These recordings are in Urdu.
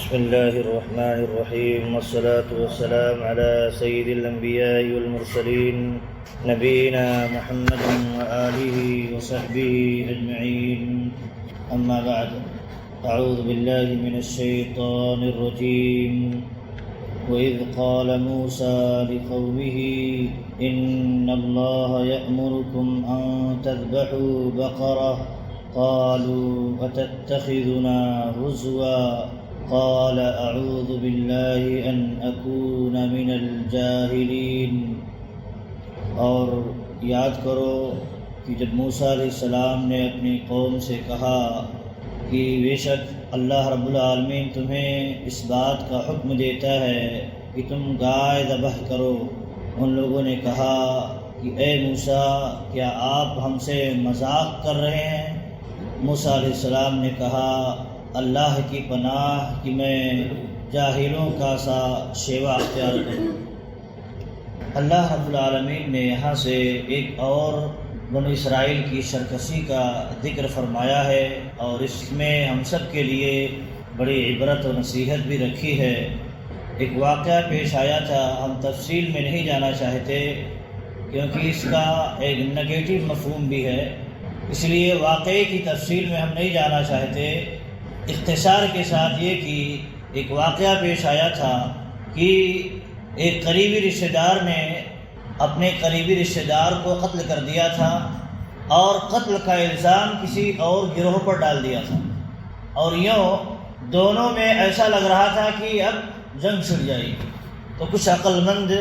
بسم الله الرحمن الرحيم والصلاة والسلام على سيد الأنبياء والمرسلين نبينا محمد وآله وصحبه أجمعين أما بعد أعوذ بالله من الشيطان الرجيم وإذ قال موسى لقومه إن الله يأمركم أن تذبحوا بقرة قالوا أتتخذنا هزوا قال أعوذ بالله أن أكون من الجاهلين۔ اور یاد کرو کہ جب موسیٰ علیہ السلام نے اپنی قوم سے کہا کہ بے شک اللہ رب العالمین تمہیں اس بات کا حکم دیتا ہے کہ تم گائے ذبح کرو، ان لوگوں نے کہا کہ اے موسیٰ کیا آپ ہم سے مذاق کر رہے ہیں؟ موسیٰ علیہ السلام نے کہا اللہ کی پناہ کہ میں جاہلوں کا سا شیوا اختیار کروں۔ اللہ رب العالمین نے یہاں سے ایک اور بنو اسرائیل کی سرکشی کا ذکر فرمایا ہے، اور اس میں ہم سب کے لیے بڑی عبرت و نصیحت بھی رکھی ہے۔ ایک واقعہ پیش آیا تھا، ہم تفصیل میں نہیں جانا چاہتے کیونکہ اس کا ایک نگیٹو مفہوم بھی ہے، اس لیے واقعے کی تفصیل میں ہم نہیں جانا چاہتے۔ اختصار کے ساتھ یہ کہ ایک واقعہ پیش آیا تھا کہ ایک قریبی رشتہ دار نے اپنے قریبی رشتہ دار کو قتل کر دیا تھا، اور قتل کا الزام کسی اور گروہ پر ڈال دیا تھا، اور یوں دونوں میں ایسا لگ رہا تھا کہ اب جنگ چھڑ جائے گی۔ تو کچھ عقل مند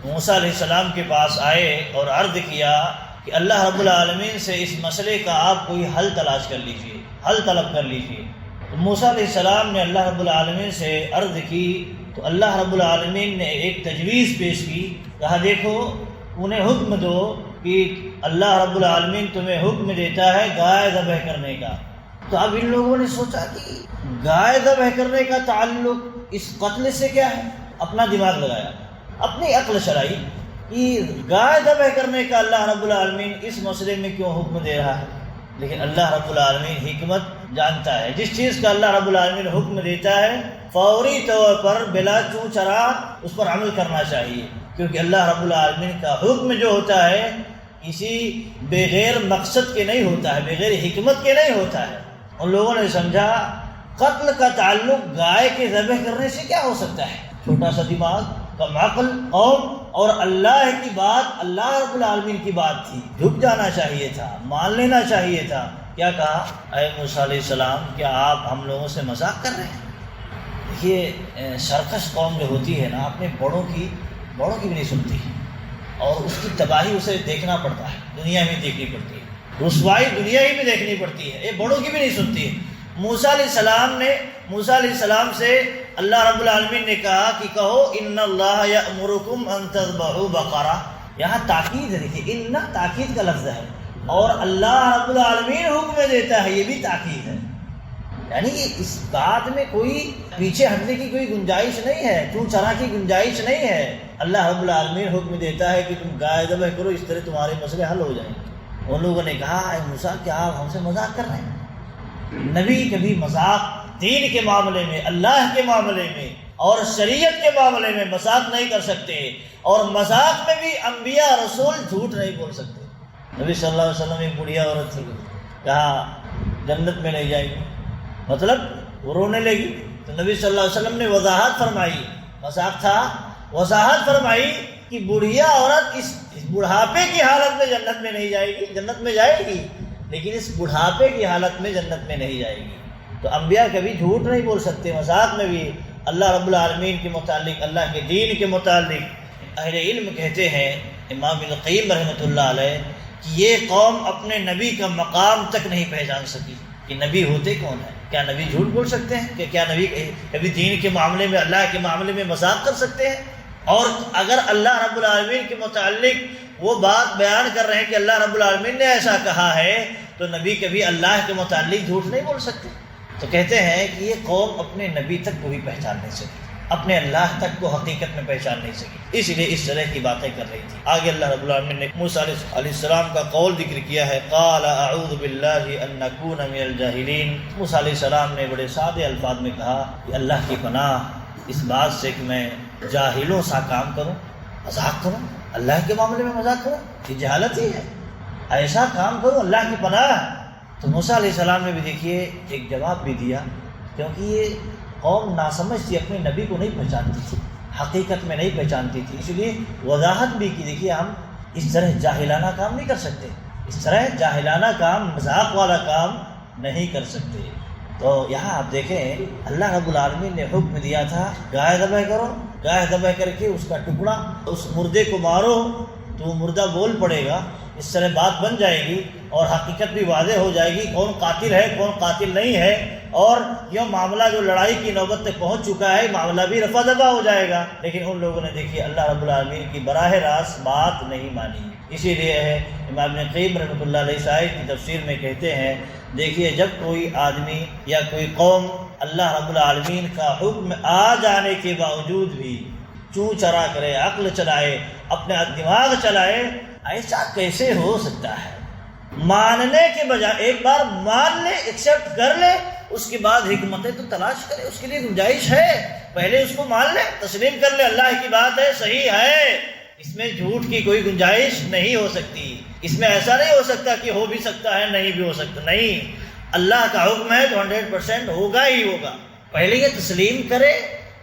موسیٰ علیہ السلام کے پاس آئے اور عرض کیا کہ اللہ رب العالمین سے اس مسئلے کا آپ کوئی حل تلاش کر لیجئے، حل طلب کر لیجئے۔ تو موسیٰ علیہ السلام نے اللہ رب العالمین سے عرض کی تو اللہ رب العالمین نے ایک تجویز پیش کی، کہا دیکھو انہیں حکم دو کہ اللہ رب العالمین تمہیں حکم دیتا ہے گائے ذبح کرنے کا۔ تو اب ان لوگوں نے سوچا کہ گائے ذبح کرنے کا تعلق اس قتل سے کیا ہے؟ اپنا دماغ لگایا، اپنی عقل چلائی کہ گائے ذبح کرنے کا اللہ رب العالمین اس مسئلے میں کیوں حکم دے رہا ہے؟ لیکن اللہ رب العالمین حکمت جانتا ہے، جس چیز کا اللہ رب العالمین حکم دیتا ہے فوری طور پر بلا چوں چرا اس پر عمل کرنا چاہیے، کیونکہ اللہ رب العالمین کا حکم جو ہوتا ہے کسی بغیر مقصد کے نہیں ہوتا ہے، بغیر حکمت کے نہیں ہوتا ہے۔ ان لوگوں نے سمجھا قتل کا تعلق گائے کے ذبح کرنے سے کیا ہو سکتا ہے؟ چھوٹا سا دماغ، کم عقل قوم، اور اللہ کی بات اللہ رب العالمین کی بات تھی، جھک جانا چاہیے تھا، مان لینا چاہیے تھا۔ کیا کہا؟ اے موسیٰ علیہ السلام کیا آپ ہم لوگوں سے مذاق کر رہے ہیں؟ یہ سرکش قوم جو ہوتی ہے نا، اپنے بڑوں کی بھی نہیں سنتی، اور اس کی تباہی اسے دیکھنا پڑتا ہے، دنیا میں دیکھنی پڑتی ہے، رسوائی دنیا ہی میں دیکھنی پڑتی ہے، یہ بڑوں کی بھی نہیں سنتی ہے۔ موسیٰ علیہ السلام سے اللہ رب العالمین نے کہا کہ کہو ان اللہ یأمرکم ان تذبحوا بقرہ۔ یہاں تاکید ہے، دیکھیے ان تاکید کا لفظ ہے، اور اللہ رب العالمین حکم دیتا ہے، یہ بھی تاکید ہے، یعنی کہ اس بات میں کوئی پیچھے ہٹنے کی کوئی گنجائش نہیں ہے، چوں چرا کی گنجائش نہیں ہے۔ اللہ رب العالمین حکم دیتا ہے کہ تم گائے ذبح کرو، اس طرح تمہارے مسئلے حل ہو جائیں۔ ان لوگوں نے کہا اے موسیٰ کیا آپ ہم سے مذاق کر رہے ہیں؟ نبی کبھی مذاق دین کے معاملے میں، اللہ کے معاملے میں اور شریعت کے معاملے میں مذاق نہیں کر سکتے، اور مذاق میں بھی انبیاء رسول جھوٹ نہیں بول سکتے۔ نبی صلی اللہ علیہ وسلم ایک بڑھیا عورت تھی، کہا جنت میں نہیں جائے گی، مطلب وہ رونے لگی، تو نبی صلی اللہ علیہ وسلم نے وضاحت فرمائی، مذاق تھا، وضاحت فرمائی کہ بڑھیا عورت اس بڑھاپے کی حالت میں جنت میں نہیں جائے گی، جنت میں جائے گی لیکن اس بڑھاپے کی حالت میں جنت میں نہیں جائے گی۔ تو انبیاء کبھی جھوٹ نہیں بول سکتے، مذاق میں بھی اللہ رب العالمین کے متعلق، اللہ کے دین کے متعلق۔ اہل علم کہتے ہیں، امام القیم رحمۃ اللہ علیہ، کہ یہ قوم اپنے نبی کا مقام تک نہیں پہچان سکی کہ نبی ہوتے کون ہیں۔ کیا نبی جھوٹ بول سکتے ہیں؟ کہ کیا نبی کبھی دین کے معاملے میں، اللہ کے معاملے میں مذاق کر سکتے ہیں؟ اور اگر اللہ رب العالمین کے متعلق وہ بات بیان کر رہے ہیں کہ اللہ رب العالمین نے ایسا کہا ہے، تو نبی کبھی اللہ کے متعلق جھوٹ نہیں بول سکتے۔ تو کہتے ہیں کہ یہ قوم اپنے نبی تک کو بھی پہچان نہیں سکی، اپنے اللہ تک کو حقیقت میں پہچان نہیں سکی، اس لیے اس طرح کی باتیں کر رہی تھی۔ آگے اللہ رب العالمین نے موسیٰ علیہ السلام کا قول ذکر کیا ہے، قال اعوذ باللہ ان نکون من الجاہلین۔ موسیٰ علیہ السلام نے بڑے سادے الفاظ میں کہا کہ اللہ کی پناہ اس بات سے کہ میں جاہلوں سا کام کروں، مذاق کروں، اللہ کے معاملے میں مذاق کروں، یہ جہالت ہی ہے، ایسا کام کروں اللہ کی پناہ۔ تو موسیٰ علیہ السلام نے بھی دیکھیے ایک جواب بھی دیا، کیونکہ یہ قوم ناسمجھ تھی، اپنے نبی کو نہیں پہچانتی تھی، حقیقت میں نہیں پہچانتی تھی، اس لیے وضاحت بھی کی دیکھیے ہم اس طرح جاہلانہ کام نہیں کر سکتے، اس طرح جاہلانہ کام، مذاق والا کام نہیں کر سکتے۔ تو یہاں آپ دیکھیں اللہ رب العالمین نے حکم دیا تھا گائے ذبح کرو، گائے ذبح کر کے اس کا ٹکڑا اس مردے کو مارو تو وہ مردہ بول پڑے گا، اس طرح بات بن جائے گی اور حقیقت بھی واضح ہو جائے گی کون قاتل ہے کون قاتل نہیں ہے، اور یہ معاملہ جو لڑائی کی نوبت تک پہنچ چکا ہے معاملہ بھی رفع دفع ہو جائے گا۔ لیکن ان لوگوں نے دیکھیے اللہ رب العالمین کی براہ راست بات نہیں مانی، اسی لیے ہے امام ابن قیم رحمۃ اللہ علیہ صاحب کی تفسیر میں کہتے ہیں دیکھیے جب کوئی آدمی یا کوئی قوم اللہ رب العالمین کا حکم آ جانے کے باوجود بھی چوں چرا کرے، عقل چلائے، اپنے دماغ چلائے، ایسا کیسے ہو سکتا ہے؟ ماننے کے بجائے ایک بار مان لے، ایکسیپٹ کر لے، اس کے بعد حکمتیں تو تلاش کرے، اس کے لیے گنجائش ہے، پہلے اس کو مان لے، تسلیم کر لے اللہ کی بات ہے، صحیح ہے، اس میں جھوٹ کی کوئی گنجائش نہیں ہو سکتی، اس میں ایسا نہیں ہو سکتا کہ ہو بھی سکتا ہے نہیں بھی ہو سکتا، نہیں، اللہ کا حکم ہے تو 100% ہوگا ہی ہوگا۔ پہلے یہ تسلیم کرے،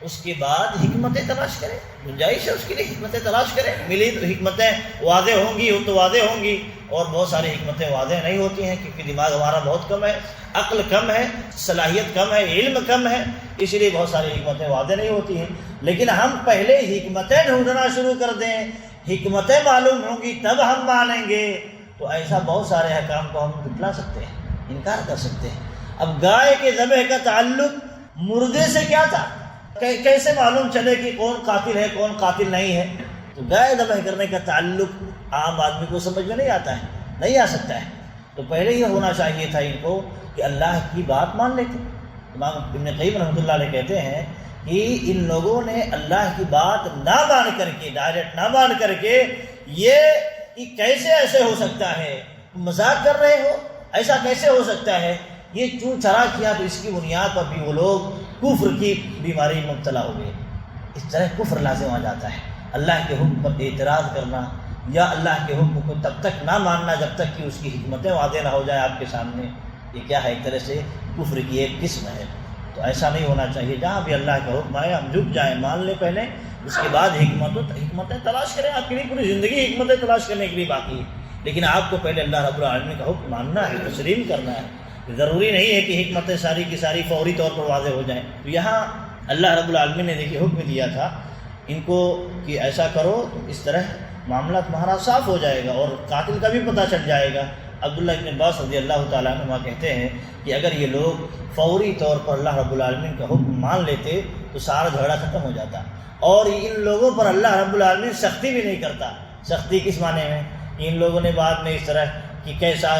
اس کے بعد حکمتیں تلاش کرے، گنجائش ہے اس کے لیے حکمتیں تلاش کرے، ملی تو حکمتیں واضح ہوں گی، وہ تو واضح ہوں گی، اور بہت ساری حکمتیں واضح نہیں ہوتی ہیں کیونکہ دماغ ہمارا بہت کم ہے، عقل کم ہے، صلاحیت کم ہے، علم کم ہے، اس لیے بہت ساری حکمتیں واضح نہیں ہوتی ہیں۔ لیکن ہم پہلے حکمتیں ڈھونڈنا شروع کر دیں، حکمتیں معلوم ہوں گی تب ہم مانیں گے، تو ایسا بہت سارے احکام کو ہم جھٹلا سکتے ہیں، انکار کر سکتے ہیں۔ اب گائے کے ذبح کا تعلق مردے سے کیا تھا؟ کیسے معلوم چلے کہ کون قاتل ہے کون قاتل نہیں ہے؟ تو گائے ذبح کرنے کا تعلق عام آدمی کو سمجھ میں نہیں آتا ہے، نہیں آ سکتا ہے، تو پہلے یہ ہونا چاہیے تھا ان کو کہ اللہ کی بات مان لیتے۔ امام ابن قیم رحمۃ اللہ علیہ کہتے ہیں کہ ان لوگوں نے اللہ کی بات نہ مان کر کے، ڈائریکٹ نہ مان کر کے، یہ کہ کیسے ایسے ہو سکتا ہے، مذاق کر رہے ہو، ایسا کیسے ہو سکتا ہے، یہ چوں چرا کیا، تو اس کی بنیاد پر بھی وہ لوگ کفر کی بیماری مبتلا ہو گئے۔ اس طرح کفر لازم آ جاتا ہے، اللہ کے حکم پر اعتراض کرنا یا اللہ کے حکم کو تب تک نہ ماننا جب تک کہ اس کی حکمتیں واضح نہ ہو جائے آپ کے سامنے، یہ کیا ہے؟ ایک طرح سے کفر کی ایک قسم ہے۔ تو ایسا نہیں ہونا چاہیے، جہاں بھی اللہ کا حکم آئے ہم جھک جائیں، مان لیں پہلے، اس کے بعد حکمتیں تلاش کریں۔ آپ کے لیے پوری زندگی حکمتیں تلاش کرنے کے لیے باقی ہے، لیکن آپ کو پہلے اللہ رب العالمین کا حکم ماننا ہے، تسلیم کرنا ہے۔ ضروری نہیں ہے کہ حکمتیں ساری کی ساری فوری طور پر واضح ہو جائیں۔ تو یہاں اللہ رب العالمین نے دیکھیے حکم دیا تھا ان کو کہ ایسا کرو، تو اس طرح معاملہ تمہارا صاف ہو جائے گا اور قاتل کا بھی پتہ چل جائے گا۔ عبداللہ ابن عباس رضی اللہ تعالیٰ عنہ کہتے ہیں کہ اگر یہ لوگ فوری طور پر اللہ رب العالمین کا حکم مان لیتے تو سارا جھگڑا ختم ہو جاتا، اور ان لوگوں پر اللہ رب العالمین سختی بھی نہیں کرتا۔ سختی کس معنی میں؟ ان لوگوں نے بعد میں اس طرح کہ کیسا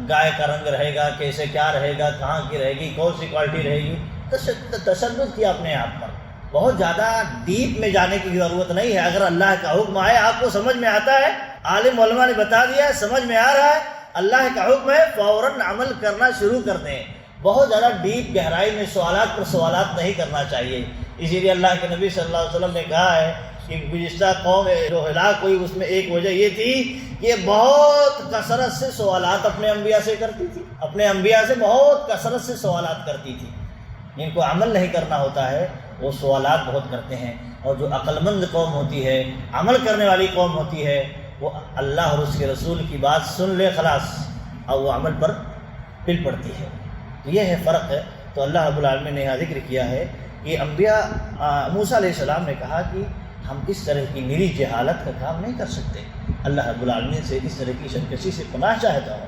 گائے کا رنگ رہے گا، کیسے کیا رہے گا، کہاں کی رہے گی، کون سی کوالٹی رہے گی، تشدد کیا اپنے آپ پر۔ بہت زیادہ ڈیپ میں جانے کی ضرورت نہیں ہے، اگر اللہ کا حکم آئے، آپ کو سمجھ میں آتا ہے، عالم علماء نے بتا دیا ہے، سمجھ میں آ رہا ہے، اللہ کا حکم ہے، فوراً عمل کرنا شروع کر دیں۔ بہت زیادہ ڈیپ گہرائی میں سوالات پر سوالات نہیں کرنا چاہیے۔ اسی لیے اللہ کے نبی صلی اللہ علیہ وسلم نے کہا ہے کہ گزشتہ قوم جو ہلاک ہوئی اس میں ایک وجہ یہ تھی کہ بہت کثرت سے سوالات اپنے انبیاء سے کرتی تھی، اپنے انبیاء سے بہت کثرت سے سوالات کرتی تھی۔ جن کو عمل نہیں کرنا ہوتا ہے وہ سوالات بہت کرتے ہیں، اور جو عقل مند قوم ہوتی ہے، عمل کرنے والی قوم ہوتی ہے، وہ اللہ اور اس کے رسول کی بات سن لے خلاص، اور وہ عمل پر پل پڑتی ہے۔ تو یہ ہے فرق ہے۔ تو اللہ رب العالمین نے یہاں ذکر کیا ہے کہ انبیاء موسیٰ علیہ السلام نے کہا کہ ہم اس طرح کی میری جہالت کا کام نہیں کر سکتے، اللہ رب العالمین سے اس طرح کی سرکشی سے پناہ چاہتا ہوں،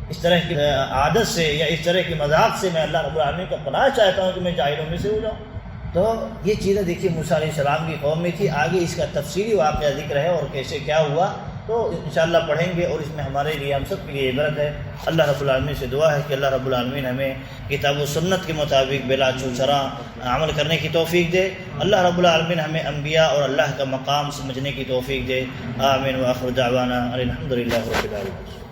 اس طرح کی عادت سے یا اس طرح کی مذاق سے میں اللہ رب العالمین کا پناہ چاہتا ہوں کہ میں جاہلوں میں سے ہو جاؤں۔ تو یہ چیزیں دیکھیے موسیٰ علیہ السلام کی قوم میں تھی۔ آگے اس کا تفصیلی واقعہ ذکر ہے اور کیسے کیا ہوا، تو انشاءاللہ پڑھیں گے، اور اس میں ہمارے لیے ہم سب کے لیے عبرت ہے۔ اللہ رب العالمین سے دعا ہے کہ اللہ رب العالمین ہمیں کتاب و سنت کے مطابق بلا چوچرا عمل کرنے کی توفیق دے۔ اللہ رب العالمین ہمیں انبیاء اور اللہ کا مقام سمجھنے کی توفیق دے۔ آمین وآخر دعوانا الحمدللہ رب العالمین۔